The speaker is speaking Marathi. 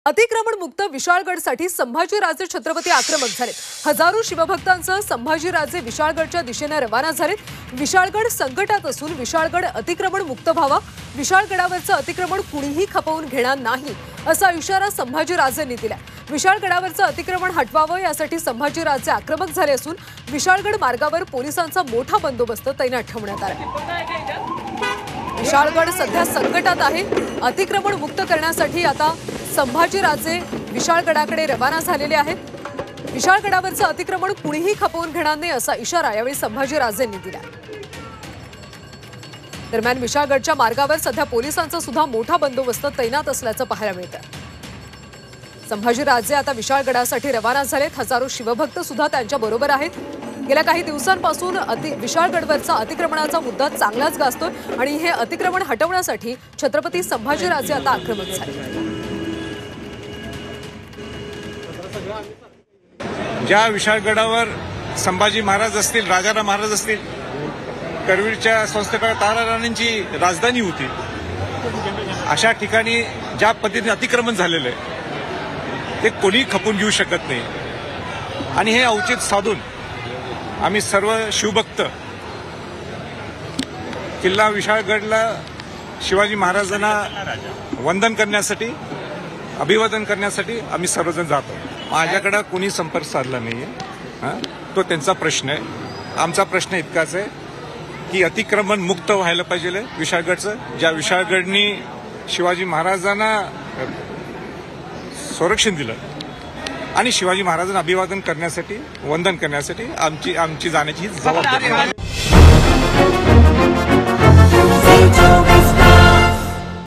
अतिक्रमण मुक्त विशाळगडसाठी संभाजीराजे छत्रपती आक्रमक झाले। हजारो शिवभक्तांसह संभाजीराजे विशाळगडच्या दिशेने रवाना झालेत। विशाळगड संकटात असून विशाळगड अतिक्रमण मुक्त व्हावा, विशाळगडावरचं अतिक्रमण कुणीही खपवून घेणार नाही असा इशारा संभाजीराजेंनी दिला। विशाळगडावरचं अतिक्रमण हटवावं यासाठी संभाजीराजे आक्रमक झाले असून विशाळगड मार्गावर पोलिसांचा मोठा बंदोबस्त तैनात ठेवण्यात आला। विशाळगड सध्या संकटात आहे। अतिक्रमण मुक्त करण्यासाठी आता संभाजीराजे विशाळगडाकडे रवाना झालेले आहेत। विशाळगडावरचं अतिक्रमण कुणीही खपवून घेणार नाही असा इशारा यावेळी संभाजीराजेंनी दिला। दरम्यान विशाळगडच्या मार्गावर सध्या पोलिसांचा सुद्धा मोठा बंदोबस्त तैनात असल्याचं पाहायला मिळतं। संभाजीराजे आता विशाळगडासाठी रवाना झालेत। हजारो शिवभक्त सुद्धा त्यांच्या बरोबर आहेत। गेल्या काही दिवसांपासून विशाळगडवरचा अतिक्रमणाचा मुद्दा चांगलाच गाजतोय आणि हे अतिक्रमण हटवण्यासाठी छत्रपती संभाजीराजे आता आक्रमक झाले। ज्या विशाळगडावर संभाजी महाराज असतील, राजाराम महाराज असतील, करवीरच्या संस्थापक तारा राणींची राजधानी होती, अशा ठिकाणी ज्या पद्धतीने अतिक्रमण झालेलं आहे ते कोणी खपून घेऊ शकत नाही। आणि हे औचित्य साधून आम्ही सर्व शिवभक्त किल्ला विशाळगडला शिवाजी महाराजांना वंदन करण्यासाठी, अभिवादन करण्यासाठी आम्ही सर्वजण जातो। माझ्याकडे कोणी संपर्क साधला नाहीये, तो त्यांचा प्रश्न आहे। आमचा प्रश्न इतकाच आहे की अतिक्रमण मुक्त व्हायला पाहिजे विशाळगडचं। ज्या विशाळगडनी शिवाजी महाराजांना संरक्षण दिलं आणि शिवाजी महाराजांना अभिवादन करण्यासाठी, वंदन करण्यासाठी आमची जाण्याची जबाबदारी आहे।